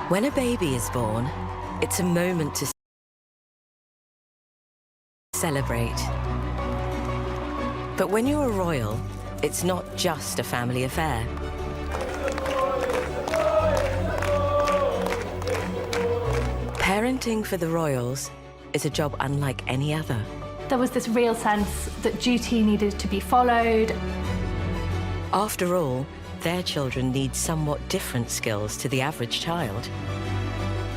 When a baby is born, it's a moment to celebrate. But when you're a royal, it's not just a family affair. Parenting for the royals is a job unlike any other. There was this real sense that duty needed to be followed. After all, their children need somewhat different skills to the average child.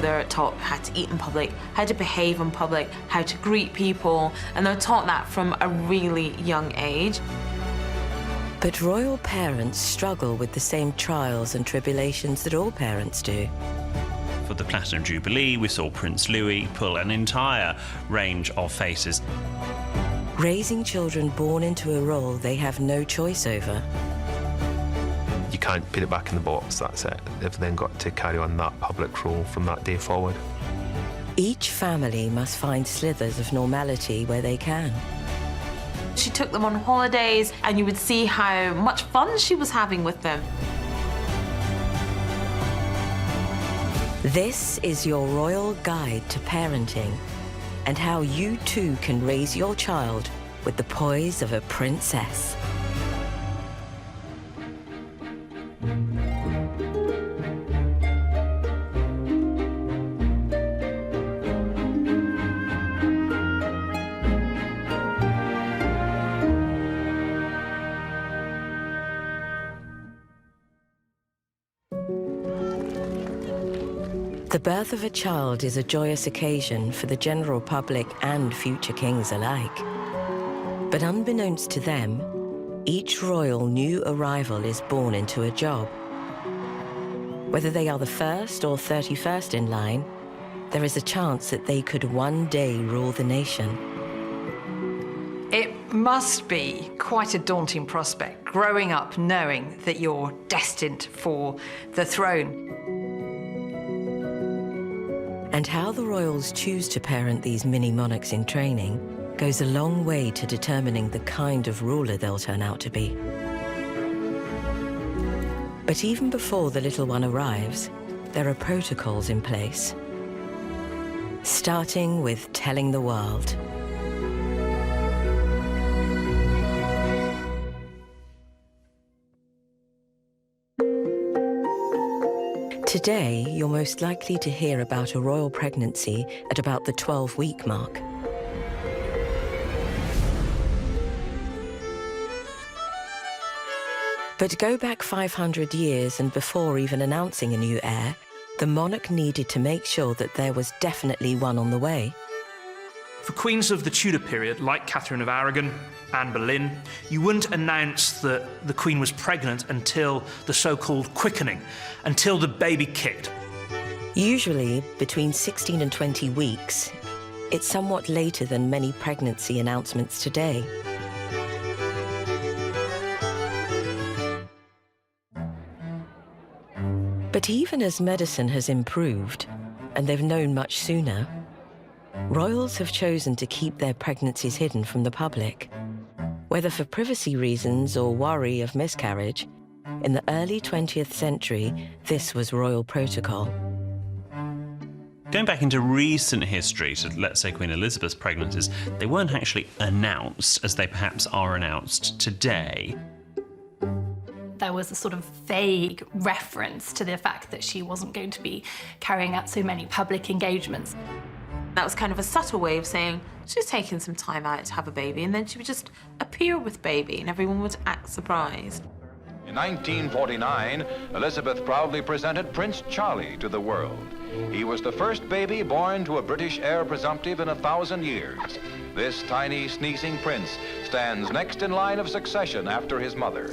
They're taught how to eat in public, how to behave in public, how to greet people, and they're taught that from a really young age. But royal parents struggle with the same trials and tribulations that all parents do. For the Platinum Jubilee, we saw Prince Louis pull an entire range of faces. Raising children born into a role they have no choice over. You can't put it back in the box, that's it. They've then got to carry on that public role from that day forward. Each family must find slithers of normality where they can. She took them on holidays, and you would see how much fun she was having with them. This is your royal guide to parenting and how you too can raise your child with the poise of a princess. The birth of a child is a joyous occasion for the general public and future kings alike. But unbeknownst to them, each royal new arrival is born into a job. Whether they are the first or 31st in line, there is a chance that they could one day rule the nation. It must be quite a daunting prospect, growing up knowing that you're destined for the throne. And how the royals choose to parent these mini-monarchs in training goes a long way to determining the kind of ruler they'll turn out to be. But even before the little one arrives, there are protocols in place. Starting with telling the world. Today, you're most likely to hear about a royal pregnancy at about the 12-week mark. But go back 500 years, and before even announcing a new heir, the monarch needed to make sure that there was definitely one on the way. For queens of the Tudor period, like Catherine of Aragon, Anne Boleyn, you wouldn't announce that the queen was pregnant until the so-called quickening, until the baby kicked. Usually between 16 and 20 weeks, it's somewhat later than many pregnancy announcements today. But even as medicine has improved, and they've known much sooner, royals have chosen to keep their pregnancies hidden from the public. Whether for privacy reasons or worry of miscarriage, in the early 20th century, this was royal protocol. Going back into recent history, to let's say Queen Elizabeth's pregnancies, they weren't actually announced as they perhaps are announced today. There was a sort of vague reference to the fact that she wasn't going to be carrying out so many public engagements. That was kind of a subtle way of saying she's taking some time out to have a baby, and then she would just appear with baby and everyone would act surprised. In 1949, Elizabeth proudly presented Prince Charlie to the world. He was the first baby born to a British heir presumptive in 1,000 years. This tiny, sneezing prince stands next in line of succession after his mother.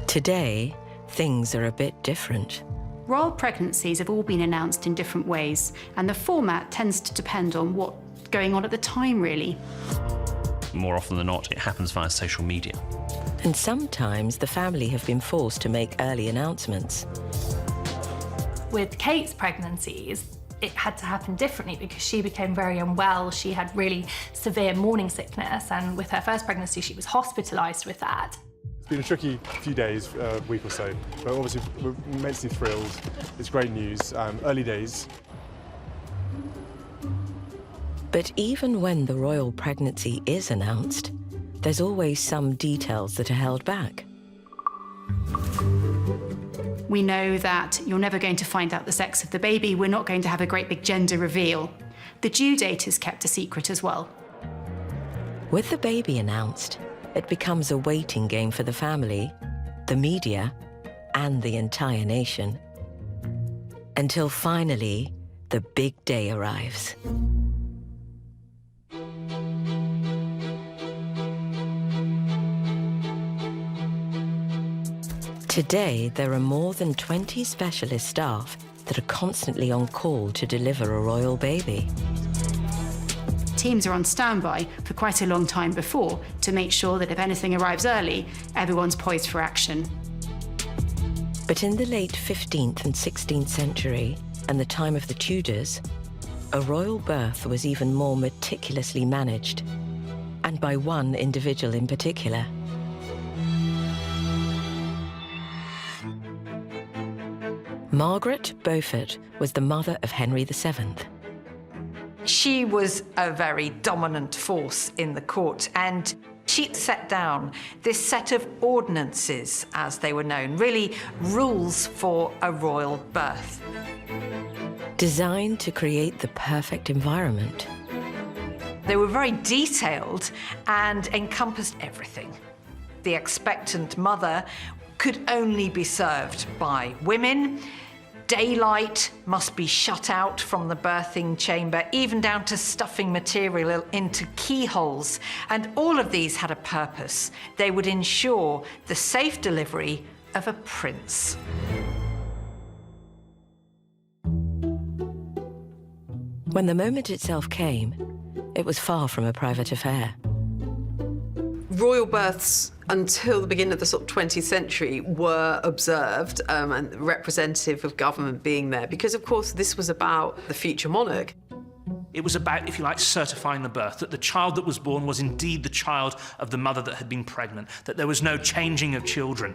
Today, things are a bit different. Royal pregnancies have all been announced in different ways, and the format tends to depend on what's going on at the time, really. More often than not, it happens via social media. And sometimes the family have been forced to make early announcements. With Kate's pregnancies, it had to happen differently because she became very unwell. She had really severe morning sickness, and with her first pregnancy, she was hospitalised with that. It's been a tricky few days, week or so, but obviously we're immensely thrilled. It's great news. Early days. But even when the royal pregnancy is announced, there's always some details that are held back. We know that you're never going to find out the sex of the baby. We're not going to have a great big gender reveal. The due date is kept a secret as well. With the baby announced, it becomes a waiting game for the family, the media, and the entire nation. Until finally, the big day arrives. Today, there are more than 20 specialist staff that are constantly on call to deliver a royal baby. Teams are on standby for quite a long time before to make sure that if anything arrives early, everyone's poised for action. But in the late 15th and 16th century, and the time of the Tudors, a royal birth was even more meticulously managed, and by one individual in particular. Margaret Beaufort was the mother of Henry VII. She was a very dominant force in the court, and she set down this set of ordinances, as they were known, really rules for a royal birth. Designed to create the perfect environment. They were very detailed and encompassed everything. The expectant mother could only be served by women. Daylight must be shut out from the birthing chamber, even down to stuffing material into keyholes. And all of these had a purpose. They would ensure the safe delivery of a prince. When the moment itself came, it was far from a private affair. Royal births until the beginning of the sort of 20th century were observed and representative of government being there because, of course, this was about the future monarch. It was about, if you like, certifying the birth, that the child that was born was indeed the child of the mother that had been pregnant, that there was no changing of children,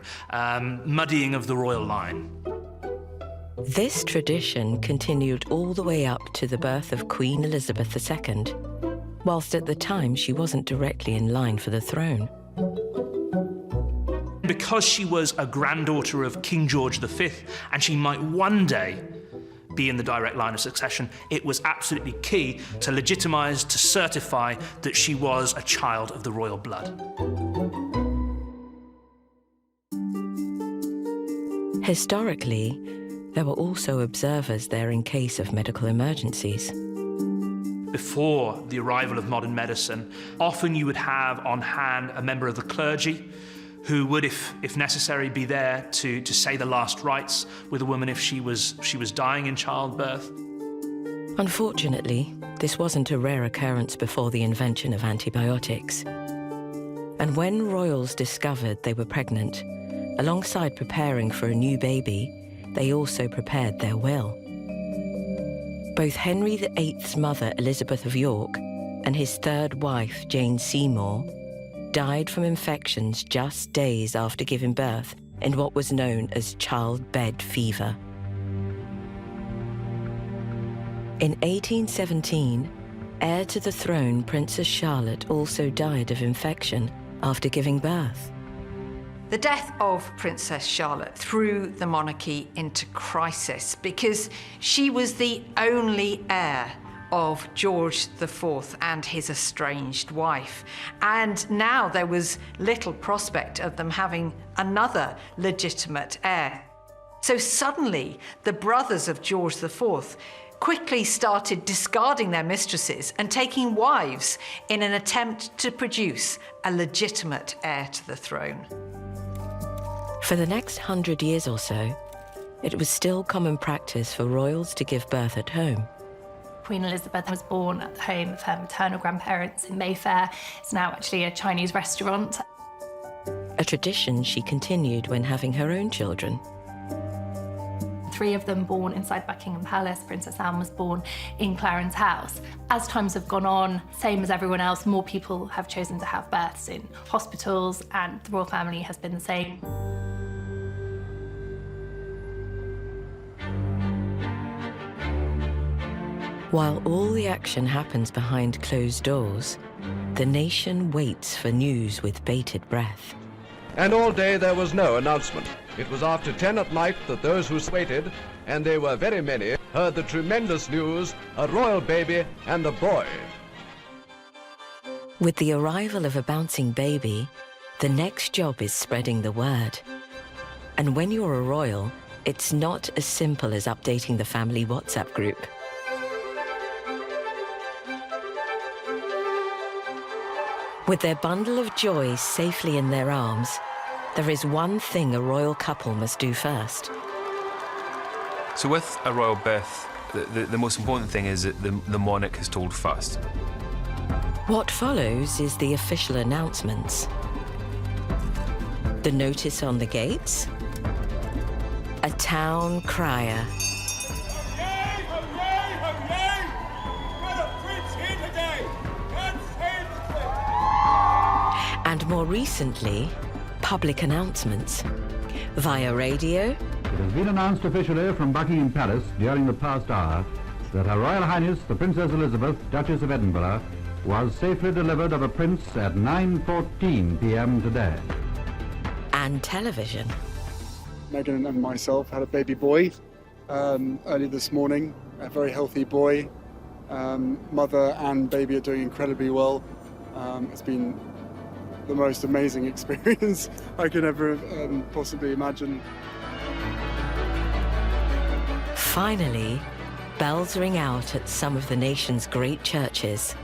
muddying of the royal line. This tradition continued all the way up to the birth of Queen Elizabeth II, whilst at the time she wasn't directly in line for the throne. Because she was a granddaughter of King George V, and she might one day be in the direct line of succession, it was absolutely key to legitimise, to certify that she was a child of the royal blood. Historically, there were also observers there in case of medical emergencies. Before the arrival of modern medicine, often you would have on hand a member of the clergy who would, if necessary, be there to say the last rites with a woman if she was dying in childbirth. Unfortunately, this wasn't a rare occurrence before the invention of antibiotics. And when royals discovered they were pregnant, alongside preparing for a new baby, they also prepared their will. Both Henry VIII's mother, Elizabeth of York, and his third wife, Jane Seymour, died from infections just days after giving birth in what was known as childbed fever. In 1817, heir to the throne, Princess Charlotte also died of infection after giving birth. The death of Princess Charlotte threw the monarchy into crisis because she was the only heir of George IV and his estranged wife. And now there was little prospect of them having another legitimate heir. So suddenly, the brothers of George IV quickly started discarding their mistresses and taking wives in an attempt to produce a legitimate heir to the throne. For the next 100 years or so, it was still common practice for royals to give birth at home. Queen Elizabeth was born at the home of her maternal grandparents in Mayfair. It's now actually a Chinese restaurant. A tradition she continued when having her own children. 3 of them born inside Buckingham Palace. Princess Anne was born in Clarence House. As times have gone on, same as everyone else, more people have chosen to have births in hospitals, and the royal family has been the same. While all the action happens behind closed doors, the nation waits for news with bated breath. And all day there was no announcement. It was after 10 at night that those who waited, and they were very many, heard the tremendous news, a royal baby and a boy. With the arrival of a bouncing baby, the next job is spreading the word. And when you're a royal, it's not as simple as updating the family WhatsApp group. With their bundle of joy safely in their arms, there is one thing a royal couple must do first. So with a royal birth, the most important thing is that the monarch is told first. What follows is the official announcements. The notice on the gates, a town crier. And more recently, public announcements. Via radio. It has been announced officially from Buckingham Palace during the past hour that Her Royal Highness the Princess Elizabeth, Duchess of Edinburgh, was safely delivered of a prince at 9:14 p.m. today. And television. Meghan and myself had a baby boy early this morning, a very healthy boy. Mother and baby are doing incredibly well. It's been the most amazing experience I could ever possibly imagine. Finally, bells ring out at some of the nation's great churches.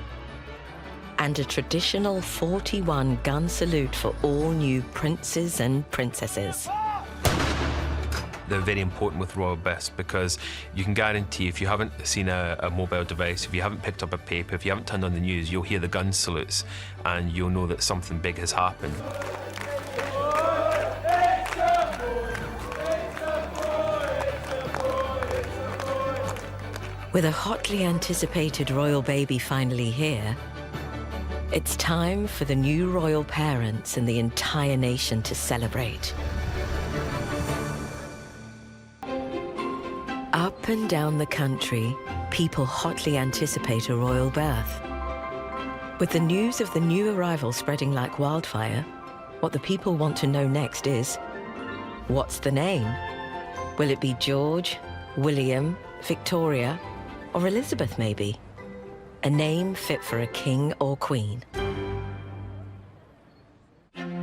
And a traditional 41-gun salute for all new princes and princesses. They're very important with royal births because you can guarantee if you haven't seen a mobile device, if you haven't picked up a paper, if you haven't turned on the news, you'll hear the gun salutes and you'll know that something big has happened. With a hotly anticipated royal baby finally here, it's time for the new royal parents and the entire nation to celebrate. Up and down the country, people hotly anticipate a royal birth. With the news of the new arrival spreading like wildfire, what the people want to know next is, what's the name? Will it be George, William, Victoria, or Elizabeth maybe? A name fit for a king or queen. Have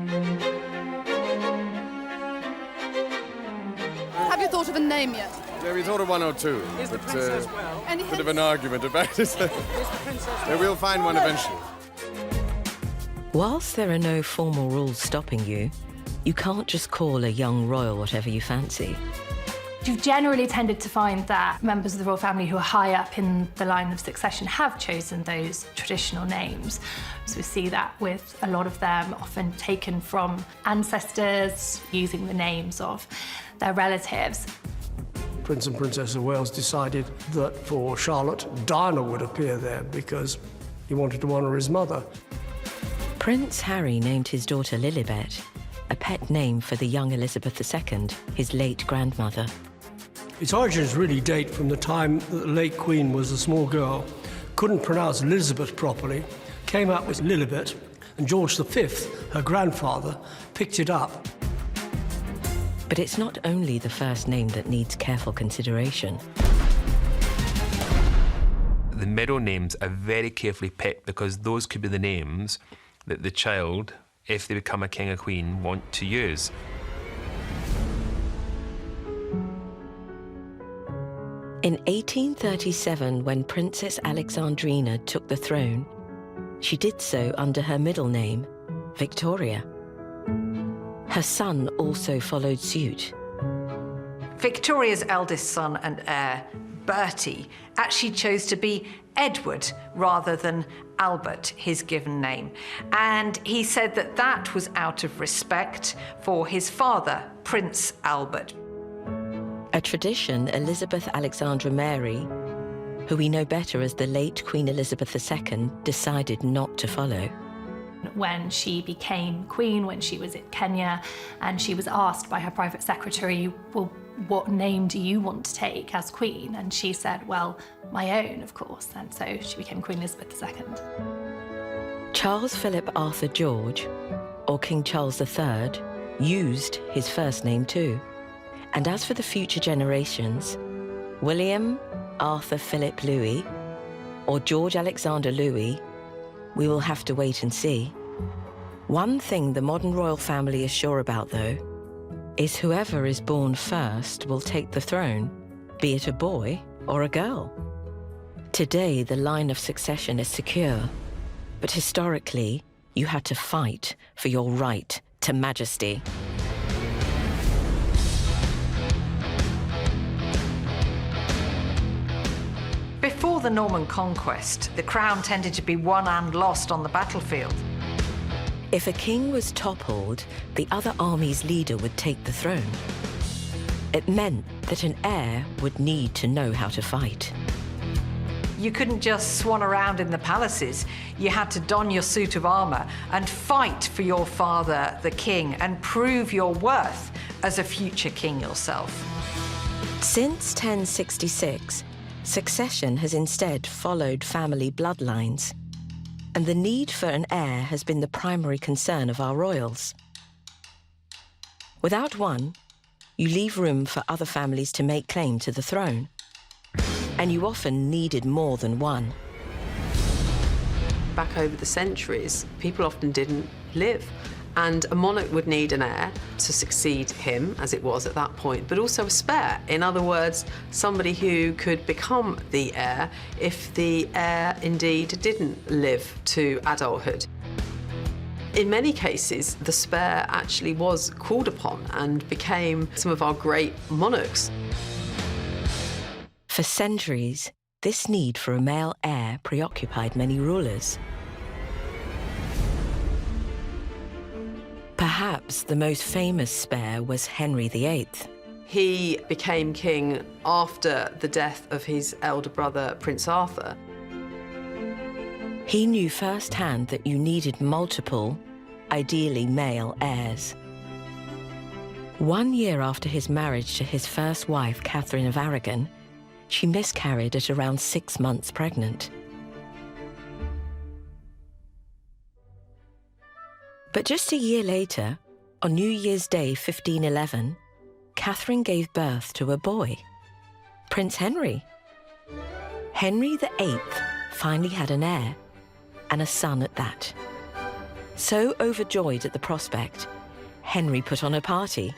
you thought of a name yet? Yeah, we thought of one or two, but bit of an argument about it. Yeah, we'll find one eventually. Whilst there are no formal rules stopping you, you can't just call a young royal whatever you fancy. You've generally tended to find that members of the royal family who are high up in the line of succession have chosen those traditional names. So we see that with a lot of them, often taken from ancestors, using the names of their relatives. Prince and Princess of Wales decided that for Charlotte, Diana would appear there because he wanted to honour his mother. Prince Harry named his daughter Lilibet, a pet name for the young Elizabeth II, his late grandmother. Its origins really date from the time that the late Queen was a small girl, couldn't pronounce Elizabeth properly, came up with Lilibet, and George V, her grandfather, picked it up. But it's not only the first name that needs careful consideration. The middle names are very carefully picked because those could be the names that the child, if they become a king or queen, want to use. In 1837, when Princess Alexandrina took the throne, she did so under her middle name, Victoria. Her son also followed suit. Victoria's eldest son and heir, Bertie, actually chose to be Edward rather than Albert, his given name. And he said that that was out of respect for his father, Prince Albert. A tradition Elizabeth Alexandra Mary, who we know better as the late Queen Elizabeth II, decided not to follow. When she became queen, when she was in Kenya, and she was asked by her private secretary, well, what name do you want to take as queen? And she said, well, my own, of course. And so she became Queen Elizabeth II. Charles Philip Arthur George, or King Charles III, used his first name too. And as for the future generations, William Arthur Philip Louis, or George Alexander Louis, we will have to wait and see. One thing the modern royal family is sure about, though, is whoever is born first will take the throne, be it a boy or a girl. Today, the line of succession is secure, but historically, you had to fight for your right to majesty. Before the Norman conquest, the crown tended to be won and lost on the battlefield. If a king was toppled, the other army's leader would take the throne. It meant that an heir would need to know how to fight. You couldn't just swan around in the palaces. You had to don your suit of armour and fight for your father, the king, and prove your worth as a future king yourself. Since 1066, succession has instead followed family bloodlines, and the need for an heir has been the primary concern of our royals. Without one, you leave room for other families to make claim to the throne, and you often needed more than one. Back over the centuries, people often didn't live. And a monarch would need an heir to succeed him, as it was at that point, but also a spare. In other words, somebody who could become the heir if the heir indeed didn't live to adulthood. In many cases, the spare actually was called upon and became some of our great monarchs. For centuries, this need for a male heir preoccupied many rulers. Perhaps the most famous spare was Henry VIII. He became king after the death of his elder brother, Prince Arthur. He knew firsthand that you needed multiple, ideally male, heirs. 1 year after his marriage to his first wife, Catherine of Aragon, she miscarried at around 6 months pregnant. But just a year later, on New Year's Day 1511, Catherine gave birth to a boy, Prince Henry. Henry VIII finally had an heir, and a son at that. So overjoyed at the prospect, Henry put on a party.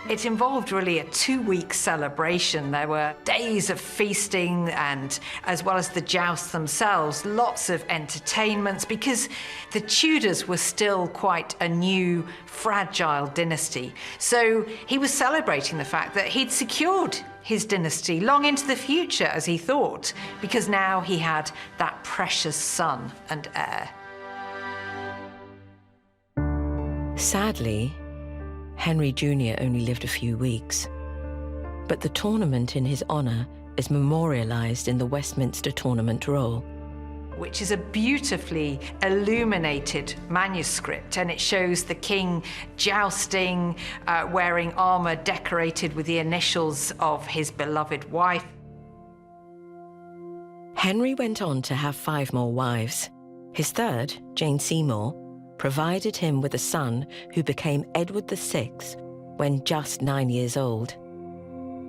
It involved really a 2-week celebration. There were days of feasting and, as well as the jousts themselves, lots of entertainments because the Tudors were still quite a new, fragile dynasty. So he was celebrating the fact that he'd secured his dynasty long into the future, as he thought, because now he had that precious son and heir. Sadly, Henry Jr. only lived a few weeks, but the tournament in his honour is memorialised in the Westminster Tournament Roll, which is a beautifully illuminated manuscript, and it shows the king jousting, wearing armour decorated with the initials of his beloved wife. Henry went on to have 5 more wives. His third, Jane Seymour, provided him with a son who became Edward VI when just 9 years old.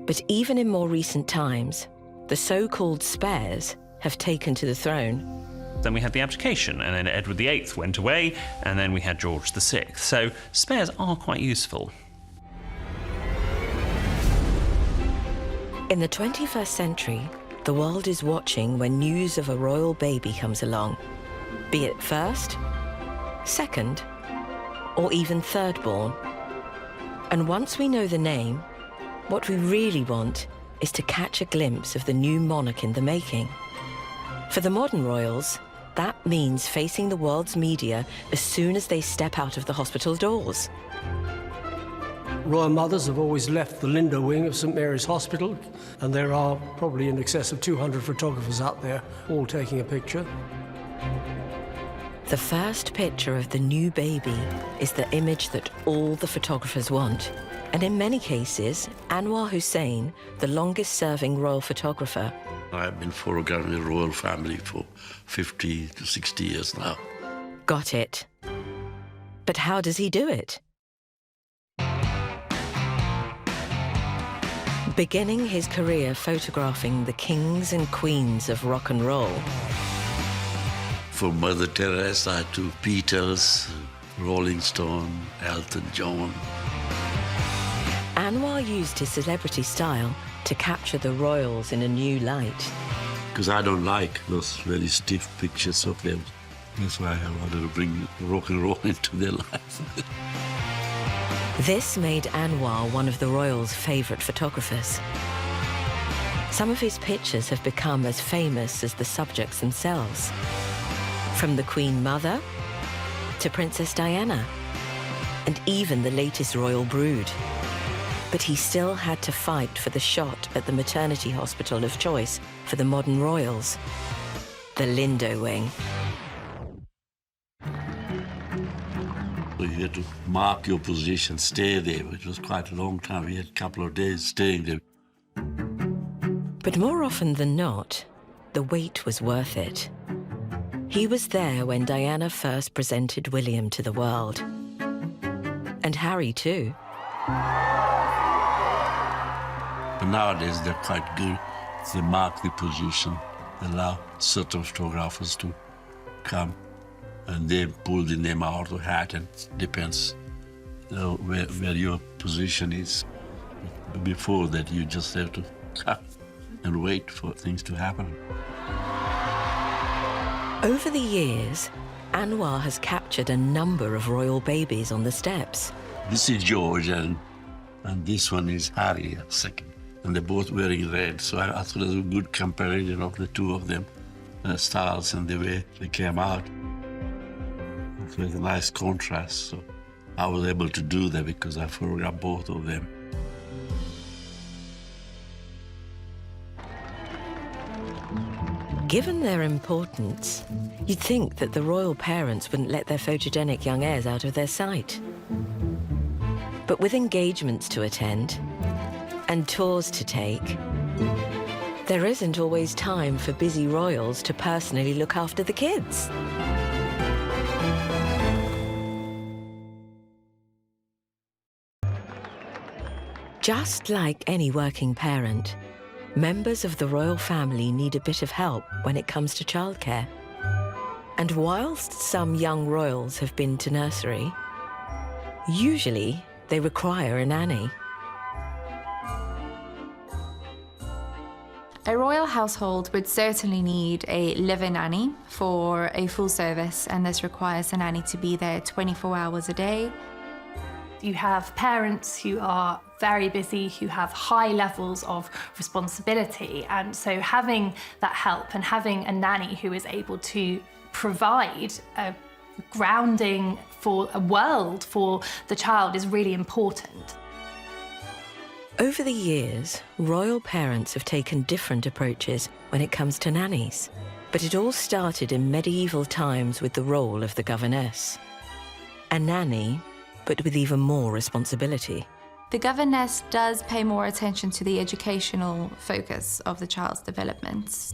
But even in more recent times, the so-called spares have taken to the throne. Then we had the abdication, and then Edward VIII went away, and then we had George VI. So spares are quite useful. In the 21st century, the world is watching when news of a royal baby comes along, be it first, second, or even third born. And once we know the name, what we really want is to catch a glimpse of the new monarch in the making. For the modern royals, that means facing the world's media as soon as they step out of the hospital doors. royal mothers have always left the Lindo wing of St Mary's Hospital, and there are probably in excess of 200 photographers out there, all taking a picture. The first picture of the new baby is the image that all the photographers want. And in many cases, Anwar Hussain, the longest-serving royal photographer, I've been photographing the royal family for 50 to 60 years now. got it. But how does he do it? Beginning his career photographing the kings and queens of rock and roll. For Mother Teresa to Beatles, Rolling Stone, Elton John. Anwar used his celebrity style to capture the royals in a new light. Because I don't like those very stiff pictures of them. That's why I wanted to bring rock and roll into their life. This made Anwar one of the royals' favourite photographers. Some of his pictures have become as famous as the subjects themselves. From the Queen Mother to Princess Diana, and even the latest royal brood. But he still had to fight for the shot at the maternity hospital of choice for the modern royals, the Lindo wing. So you had to mark your position, stay there, which was quite a long time. We had a couple of days staying there. But more often than not, the wait was worth it. He was there when Diana first presented William to the world. And Harry too. But nowadays they're quite good. They mark the position, allow certain photographers to come, and they pull the name out of the hat, and it depends where your position is. Before that, you just have to come and wait for things to happen. Over the years, Anwar has captured a number of royal babies on the steps. This is George, and this one is Harry, second. And they're both wearing red, so I thought it was a good comparison of the two of them, styles and the way they came out. It was a nice contrast, so I was able to do that because I photographed both of them. Given their importance, you'd think that the royal parents wouldn't let their photogenic young heirs out of their sight. But with engagements to attend and tours to take, there isn't always time for busy royals to personally look after the kids. Just like any working parent, members of the royal family need a bit of help when it comes to childcare. And whilst some young royals have been to nursery, usually they require a nanny. A royal household would certainly need a live-in nanny for a full service, and this requires a nanny to be there 24 hours a day. You have parents who are very busy, who have high levels of responsibility, and so having that help and having a nanny who is able to provide a grounding for a world for the child is really important. Over the years, royal parents have taken different approaches when it comes to nannies. But it all started in medieval times with the role of the governess. A nanny, but with even more responsibility. The governess does pay more attention to the educational focus of the child's development.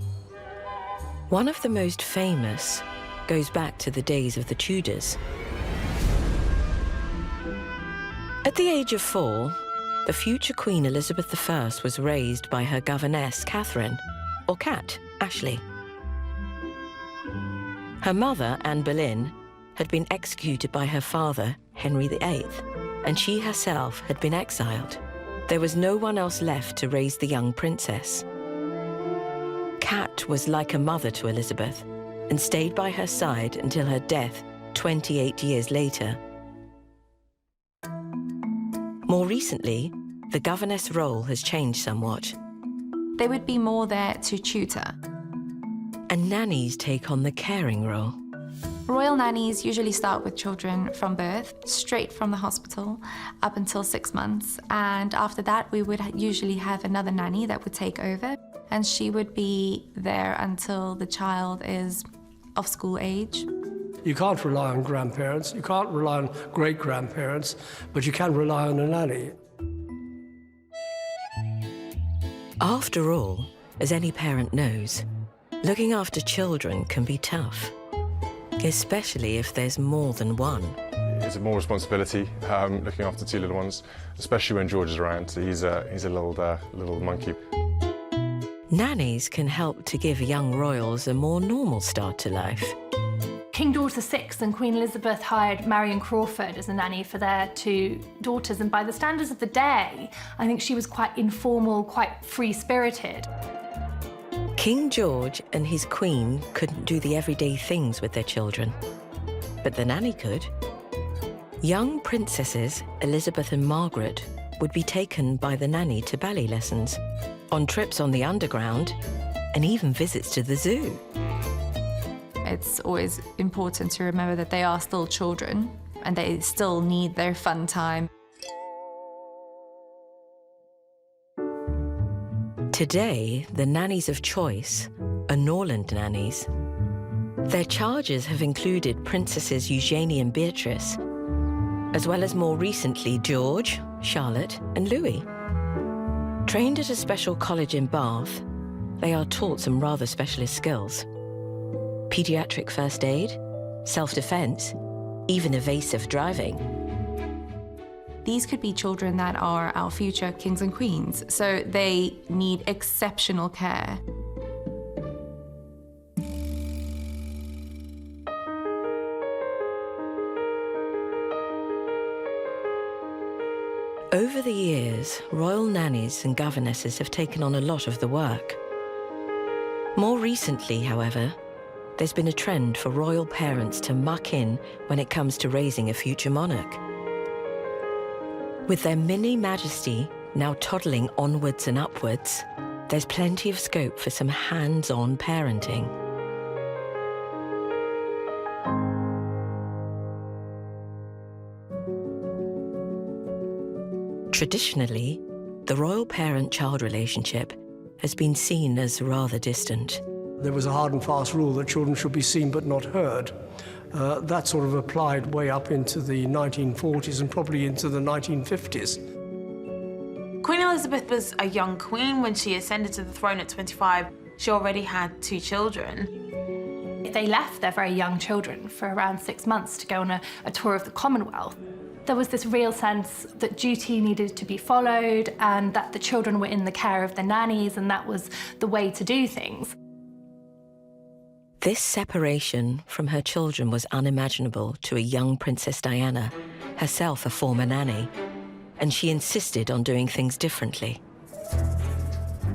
One of the most famous goes back to the days of the Tudors. At the age of 4, the future Queen Elizabeth I was raised by her governess, Catherine, or Cat, Ashley. Her mother, Anne Boleyn, had been executed by her father, Henry VIII, and she herself had been exiled. There was no one else left to raise the young princess. Cat was like a mother to Elizabeth and stayed by her side until her death 28 years later. More recently, the governess role has changed somewhat. They would be more there to tutor. And nannies take on the caring role. Royal nannies usually start with children from birth, straight from the hospital, up until 6 months. And after that, we would usually have another nanny that would take over, and she would be there until the child is of school age. You can't rely on grandparents, you can't rely on great-grandparents, but you can rely on a nanny. After all, as any parent knows, looking after children can be tough, especially if there's more than one. It's more responsibility looking after two little ones, especially when George is around. He's a little monkey. Nannies can help to give young royals a more normal start to life. King George VI and Queen Elizabeth hired Marion Crawford as a nanny for their two daughters, and by the standards of the day, I think she was quite informal, quite free-spirited. King George and his queen couldn't do the everyday things with their children, but the nanny could. Young princesses Elizabeth and Margaret would be taken by the nanny to ballet lessons, on trips on the Underground, and even visits to the zoo. It's always important to remember that they are still children and they still need their fun time. Today, the nannies of choice are Norland nannies. Their charges have included Princesses Eugenie and Beatrice, as well as more recently George, Charlotte, and Louis. Trained at a special college in Bath, they are taught some rather specialist skills. Pediatric first aid, self-defense, even evasive driving. These could be children that are our future kings and queens, so they need exceptional care. Over the years, royal nannies and governesses have taken on a lot of the work. More recently, however, there's been a trend for royal parents to muck in when it comes to raising a future monarch. With their mini majesty now toddling onwards and upwards, there's plenty of scope for some hands-on parenting. Traditionally, the royal parent-child relationship has been seen as rather distant. There was a hard and fast rule that children should be seen but not heard. That sort of applied way up into the 1940s and probably into the 1950s. Queen Elizabeth was a young queen when she ascended to the throne at 25. She already had 2 children. They left their very young children for around 6 months to go on a tour of the Commonwealth. There was this real sense that duty needed to be followed and that the children were in the care of the nannies, and that was the way to do things. This separation from her children was unimaginable to a young Princess Diana, herself a former nanny, and she insisted on doing things differently.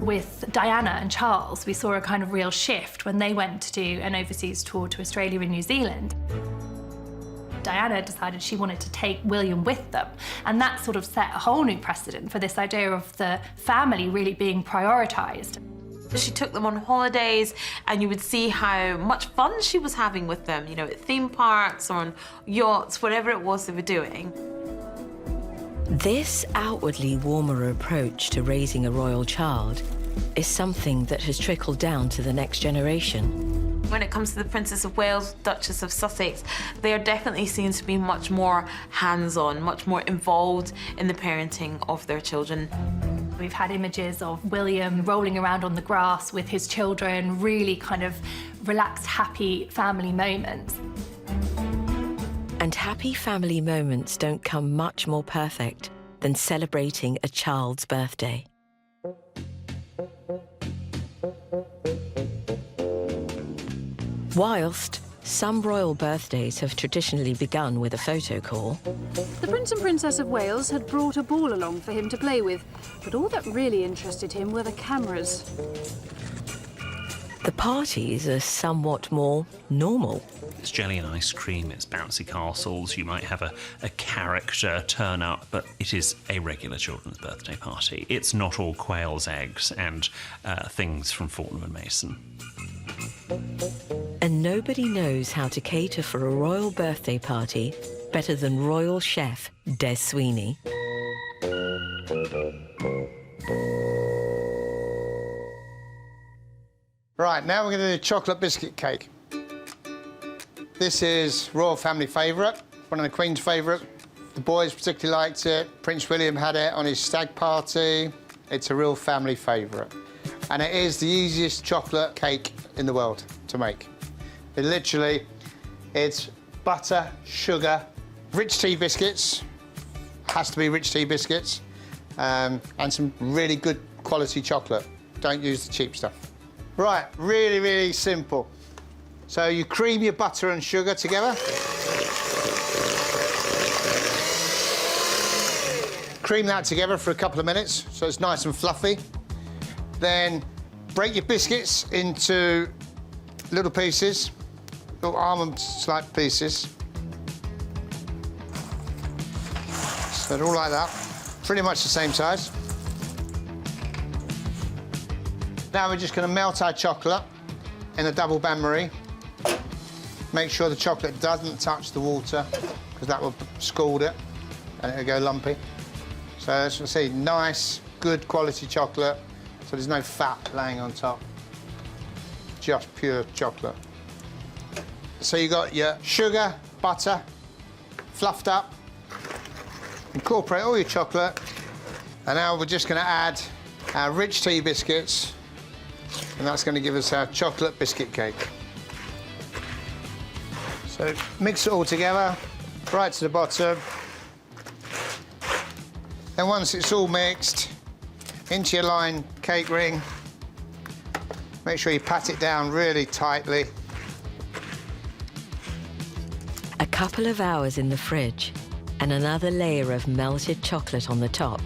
With Diana and Charles, we saw a kind of real shift when they went to do an overseas tour to Australia and New Zealand. Diana decided she wanted to take William with them, and that sort of set a whole new precedent for this idea of the family really being prioritised. She took them on holidays, and you would see how much fun she was having with them, you know, at theme parks or on yachts, whatever it was they were doing. This outwardly warmer approach to raising a royal child is something that has trickled down to the next generation. When it comes to the Princess of Wales, Duchess of Sussex, they are definitely seen to be much more hands-on, much more involved in the parenting of their children. We've had images of William rolling around on the grass with his children, really kind of relaxed, happy family moments. And happy family moments don't come much more perfect than celebrating a child's birthday. Whilst some royal birthdays have traditionally begun with a photo call, The Prince and Princess of Wales had brought a ball along for him to play with, but all that really interested him were the cameras. the parties are somewhat more normal. It's jelly and ice cream, it's bouncy castles, you might have a character turn up, but it is a regular children's birthday party. It's not all quail's eggs and things from Fortnum and Mason. And And nobody knows how to cater for a royal birthday party better than royal chef Des Sweeney. Right, now we're going to do chocolate biscuit cake. This is royal family favourite, one of the Queen's favourite. The boys particularly liked it. Prince William had it on his stag party. It's a real family favourite. And it is the easiest chocolate cake in the world to make. It's butter, sugar, rich tea biscuits, has to be rich tea biscuits, and some really good quality chocolate. Don't use the cheap stuff. Right, really, really simple. So you cream your butter and sugar together. Cream that together for a couple of minutes so it's nice and fluffy. Then break your biscuits into little pieces, little almond-like pieces. So they're all like that, pretty much the same size. Now we're just going to melt our chocolate in a double bain-marie. Make sure the chocolate doesn't touch the water, because that will scald it and it'll go lumpy. So as you see, nice, good quality chocolate, so there's no fat laying on top. Just pure chocolate. So you got your sugar, butter, fluffed up. Incorporate all your chocolate, and now we're just going to add our rich tea biscuits, and that's going to give us our chocolate biscuit cake. So mix it all together, right to the bottom. Then once it's all mixed, into your line cake ring. Make sure you pat it down really tightly. A couple of hours in the fridge, and another layer of melted chocolate on the top,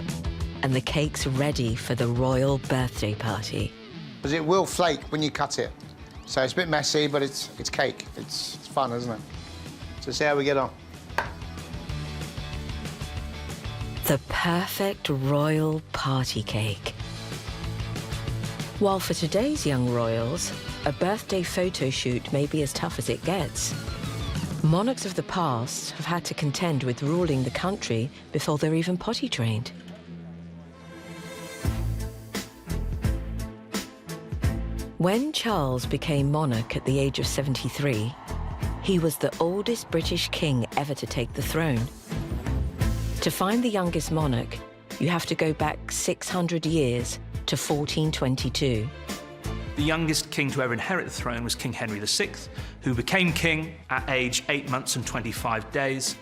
and the cake's ready for the royal birthday party. Because it will flake when you cut it. So it's a bit messy, but it's cake. It's fun, isn't it? So see how we get on. The perfect royal party cake. While for today's young royals, a birthday photo shoot may be as tough as it gets. Monarchs of the past have had to contend with ruling the country before they're even potty trained. When Charles became monarch at the age of 73, he was the oldest British king ever to take the throne. To find the youngest monarch, you have to go back 600 years to 1422. The youngest king to ever inherit the throne was King Henry VI, who became king at age 8 months and 25 days.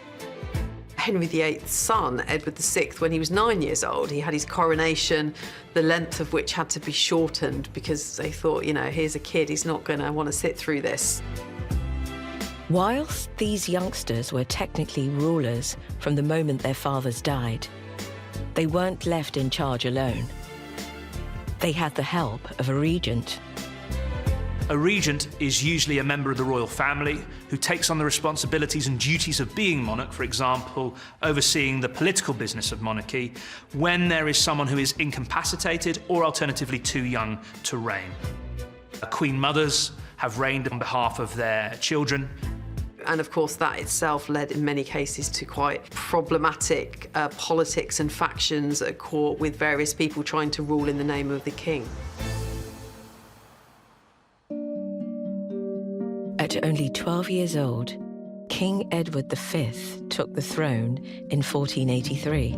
Henry VIII's son, Edward VI, when he was 9 years old, he had his coronation, the length of which had to be shortened because they thought, you know, here's a kid, he's not going to want to sit through this. Whilst these youngsters were technically rulers from the moment their fathers died, they weren't left in charge alone. They had the help of a regent. A regent is usually a member of the royal family who takes on the responsibilities and duties of being monarch, for example, overseeing the political business of monarchy, when there is someone who is incapacitated or alternatively too young to reign. Queen mothers have reigned on behalf of their children. And of course, that itself led in many cases to quite problematic politics and factions at court, with various people trying to rule in the name of the king. At only 12 years old, King Edward V took the throne in 1483.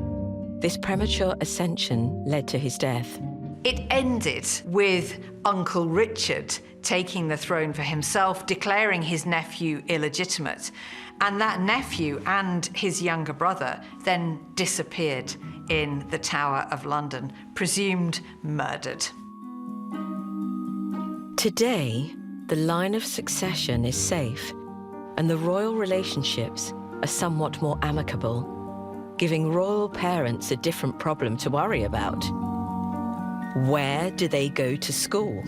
This premature ascension led to his death. It ended with Uncle Richard taking the throne for himself, declaring his nephew illegitimate. And that nephew and his younger brother then disappeared in the Tower of London, presumed murdered. Today, the line of succession is safe, and the royal relationships are somewhat more amicable, giving royal parents a different problem to worry about. Where do they go to school?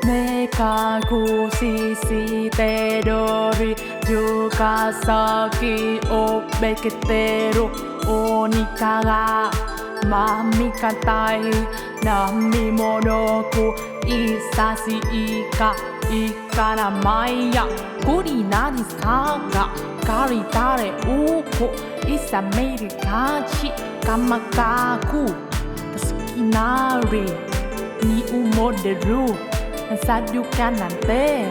내가 고시 시대로를 Jukasaki o Beketero Onikaga Mamikatai Nami Monoku Isasi Ika Ikara Maya Kuri Nadi Saga Kari Tare Uko Isa Merikachi Kamakaku Skinari Ni Umoderu Sadukanante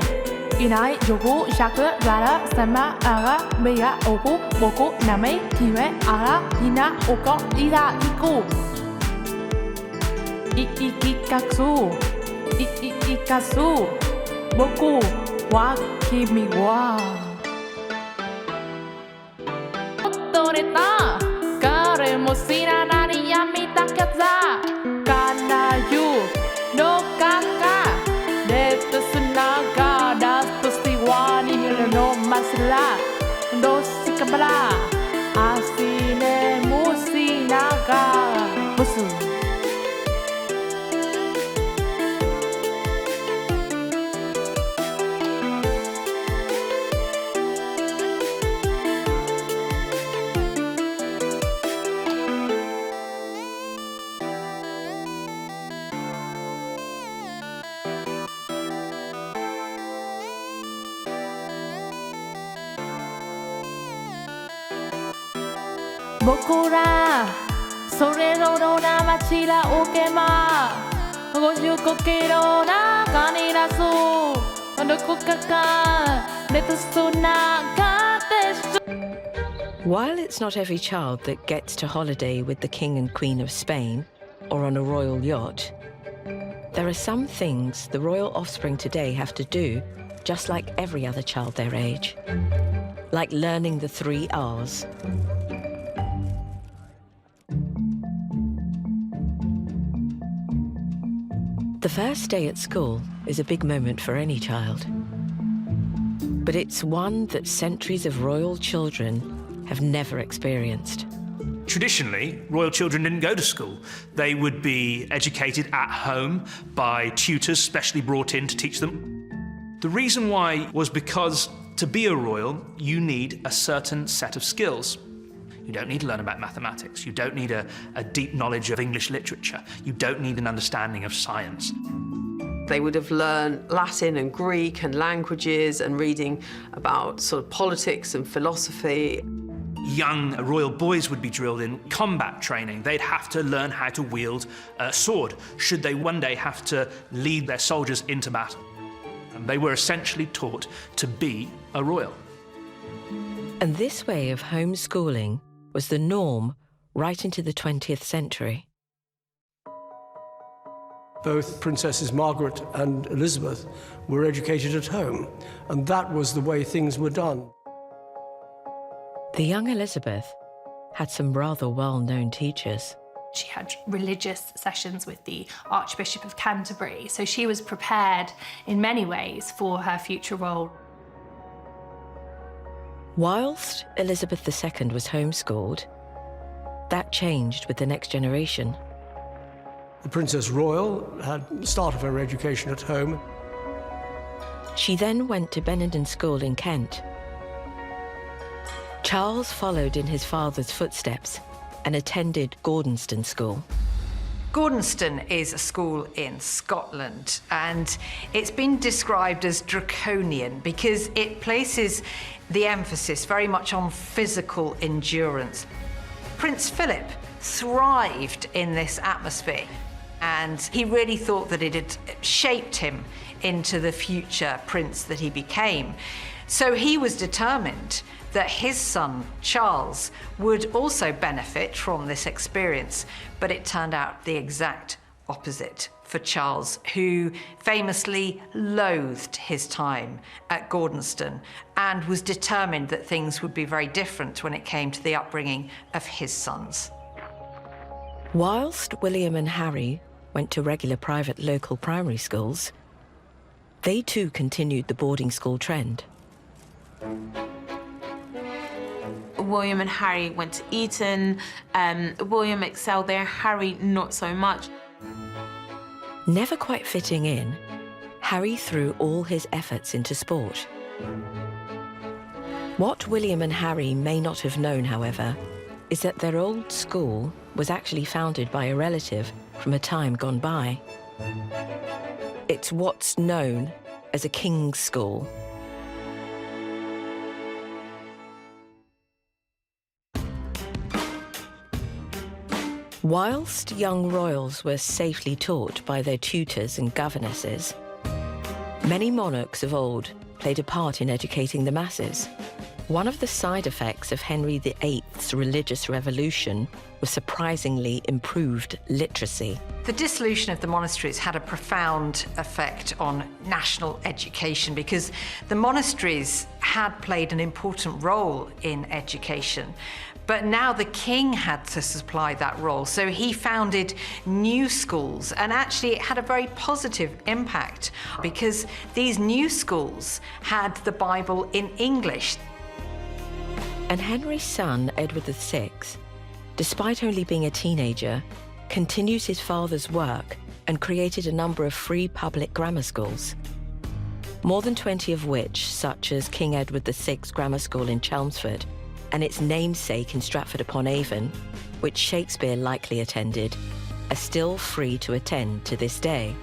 Inai Jogo Shaka Zara Sama Ara Mea Oko Boko Name Kime Ara Hina Oko Ida Iku Ikikaksu Ikikasu Boku Wa Kimi Wa Toreta Kare Musina Nani Yamita Kaza Kanayu No Kaka Deta Sunaga Das Tustiwani Milano Masla Dosikabla Asine Musinaga Musu Bokura Sorero na machila okema Gojuko kero na kanirasu Dokukaka Netusuna Kateshu. While it's not every child that gets to holiday with the King and Queen of Spain or on a royal yacht, there are some things the royal offspring today have to do just like every other child their age. Like learning the 3 R's. The first day at school is a big moment for any child. But it's one that centuries of royal children have never experienced. Traditionally, royal children didn't go to school. They would be educated at home by tutors specially brought in to teach them. The reason why was because to be a royal, you need a certain set of skills. You don't need to learn about mathematics. You don't need a deep knowledge of English literature. You don't need an understanding of science. They would have learned Latin and Greek and languages and reading about sort of politics and philosophy. Young royal boys would be drilled in combat training. They'd have to learn how to wield a sword, should they one day have to lead their soldiers into battle. And they were essentially taught to be a royal. And this way of homeschooling was the norm right into the 20th century. Both Princesses Margaret and Elizabeth were educated at home, and that was the way things were done. The young Elizabeth had some rather well-known teachers. She had religious sessions with the Archbishop of Canterbury, so she was prepared in many ways for her future role. Whilst Elizabeth II was homeschooled, that changed with the next generation. The Princess Royal had the start of her education at home. She then went to Benenden School in Kent. Charles followed in his father's footsteps and attended Gordonston School. Gordonston is a school in Scotland, and it's been described as draconian because it places the emphasis very much on physical endurance. Prince Philip thrived in this atmosphere, and he really thought that it had shaped him into the future prince that he became. So he was determined that his son, Charles, would also benefit from this experience, but it turned out the exact opposite for Charles, who famously loathed his time at Gordonston and was determined that things would be very different when it came to the upbringing of his sons. Whilst William and Harry went to regular private local primary schools, they too continued the boarding school trend. William and Harry went to Eton. William excelled there, Harry not so much. Never quite fitting in, Harry threw all his efforts into sport. What William and Harry may not have known, however, is that their old school was actually founded by a relative from a time gone by. It's what's known as a king's school. Whilst young royals were safely taught by their tutors and governesses, many monarchs of old played a part in educating the masses. One of the side effects of Henry VIII's religious revolution was surprisingly improved literacy. The dissolution of the monasteries had a profound effect on national education because the monasteries had played an important role in education. But now the king had to supply that role, so he founded new schools, and actually it had a very positive impact because these new schools had the Bible in English. And Henry's son, Edward VI, despite only being a teenager, continued his father's work and created a number of free public grammar schools, more than 20 of which, such as King Edward VI Grammar School in Chelmsford and its namesake in Stratford-upon-Avon, which Shakespeare likely attended, are still free to attend to this day.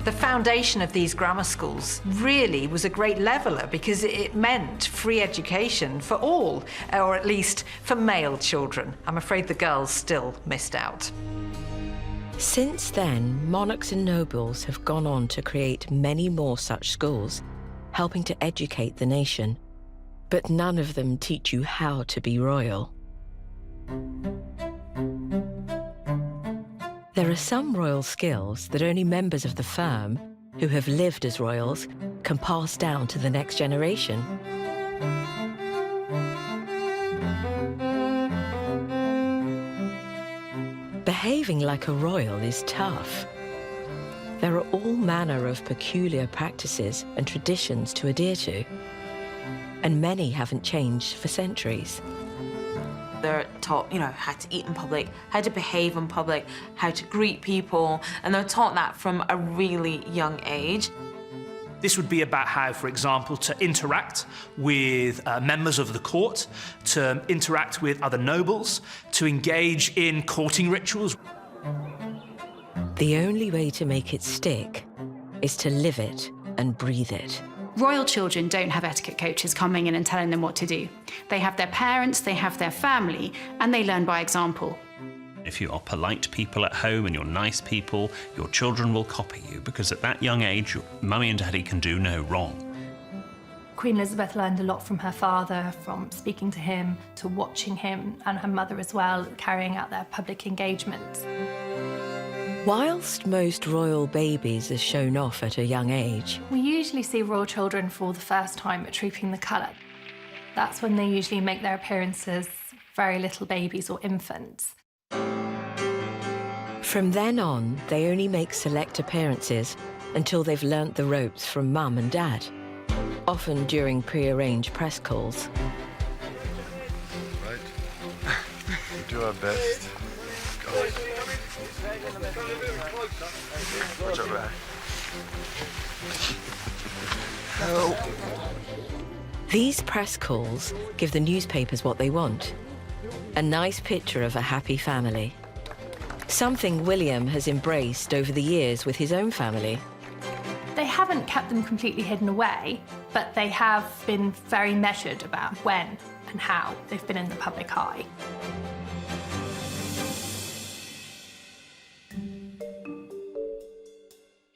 The foundation of these grammar schools really was a great leveller because it meant free education for all, or at least for male children. I'm afraid the girls still missed out. Since then, monarchs and nobles have gone on to create many more such schools, helping to educate the nation. But none of them teach you how to be royal. There are some royal skills that only members of the firm who have lived as royals can pass down to the next generation. Behaving like a royal is tough. There are all manner of peculiar practices and traditions to adhere to, and many haven't changed for centuries. They're taught, how to eat in public, how to behave in public, how to greet people, and they're taught that from a really young age. This would be about how, for example, to interact with members of the court, to interact with other nobles, to engage in courting rituals. The only way to make it stick is to live it and breathe it. Royal children don't have etiquette coaches coming in and telling them what to do. They have their parents, they have their family, and they learn by example. If you are polite people at home and you're nice people, your children will copy you because at that young age, your mummy and daddy can do no wrong. Queen Elizabeth learned a lot from her father, from speaking to him, to watching him, and her mother as well, carrying out their public engagements. Whilst most royal babies are shown off at a young age, we usually see royal children for the first time at Trooping the Colour. That's when they usually make their appearance as very little babies or infants. From then on, they only make select appearances until they've learnt the ropes from mum and dad, often during pre-arranged press calls. Right. We do our best. Watch out there. Help. These press calls give the newspapers what they want: a nice picture of a happy family. Something William has embraced over the years with his own family. They haven't kept them completely hidden away, but they have been very measured about when and how they've been in the public eye.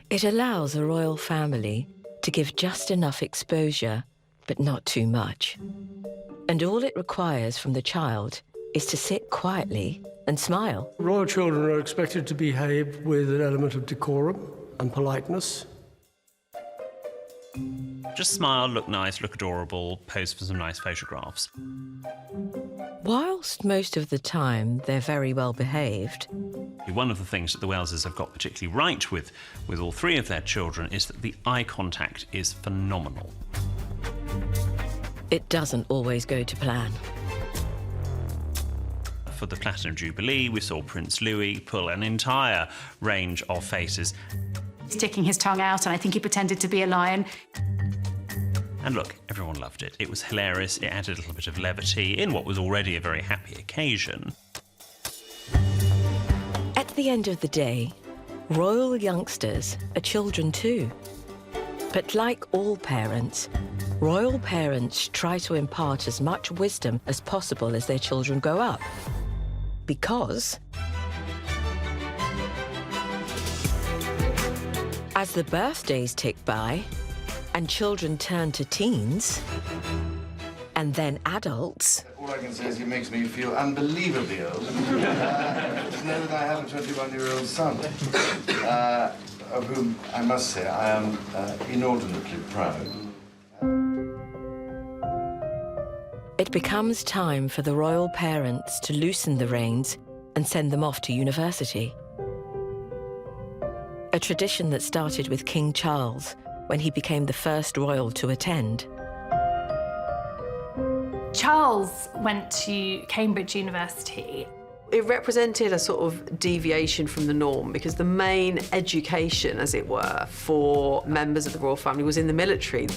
It allows a royal family to give just enough exposure, but not too much. And all it requires from the child is to sit quietly and smile. Royal children are expected to behave with an element of decorum and politeness. Just smile, look nice, look adorable, pose for some nice photographs. Whilst most of the time they're very well behaved, one of the things that the Waleses have got particularly right with all three of their children is that the eye contact is phenomenal. It doesn't always go to plan. For the Platinum Jubilee, we saw Prince Louis pull an entire range of faces. Sticking his tongue out, and I think he pretended to be a lion. And look, everyone loved it. It was hilarious. It added a little bit of levity in what was already a very happy occasion. At the end of the day, royal youngsters are children too. But like all parents, royal parents try to impart as much wisdom as possible as their children grow up. Because as the birthdays tick by and children turn to teens and then adults, all I can say is he makes me feel unbelievably old. Know that I have a 21-year-old son, of whom I must say I am inordinately proud. it becomes time for the royal parents to loosen the reins and send them off to university. A tradition that started with King Charles when he became the first royal to attend. Charles went to Cambridge University. It represented a sort of deviation from the norm because the main education, as it were, for members of the royal family was in the military.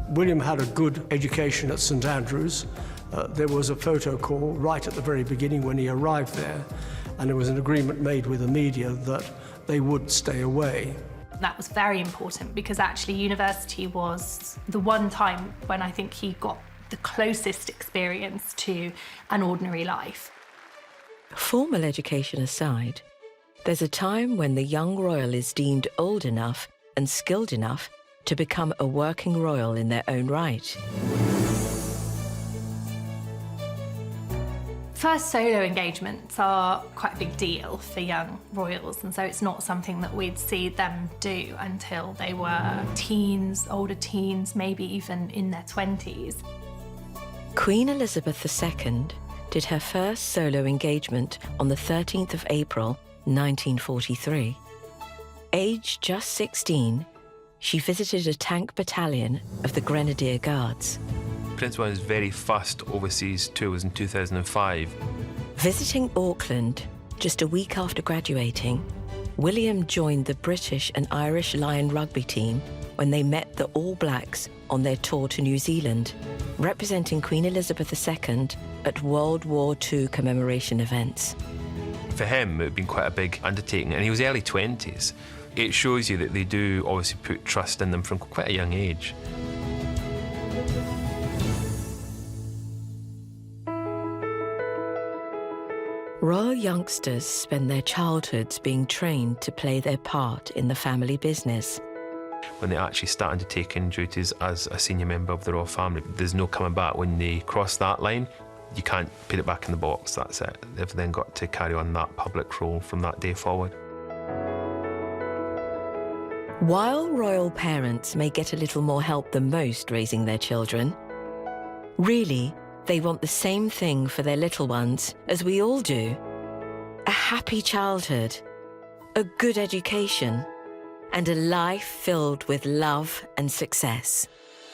William had a good education at St Andrews. There was a photo call right at the very beginning when he arrived there, and there was an agreement made with the media that they would stay away. That was very important because actually university was the one time when I think he got the closest experience to an ordinary life. Formal education aside, there's a time when the young royal is deemed old enough and skilled enough to become a working royal in their own right. First solo engagements are quite a big deal for young royals, and so it's not something that we'd see them do until they were teens, older teens, maybe even in their 20s. Queen Elizabeth II did her first solo engagement on the 13th of April, 1943. Aged just 16, she visited a tank battalion of the Grenadier Guards. Prince William's very first overseas tour was in 2005. Visiting Auckland just a week after graduating, William joined the British and Irish Lion rugby team when they met the All Blacks on their tour to New Zealand, representing Queen Elizabeth II at World War II commemoration events. For him, it had been quite a big undertaking, and he was early 20s. It shows you that they do obviously put trust in them from quite a young age. Royal youngsters spend their childhoods being trained to play their part in the family business. When they actually start undertaking duties as a senior member of the royal family, there's no coming back. When they cross that line, you can't put it back in the box, that's it. They've then got to carry on that public role from that day forward. While royal parents may get a little more help than most raising their children, really, they want the same thing for their little ones as we all do. A happy childhood, a good education, and a life filled with love and success.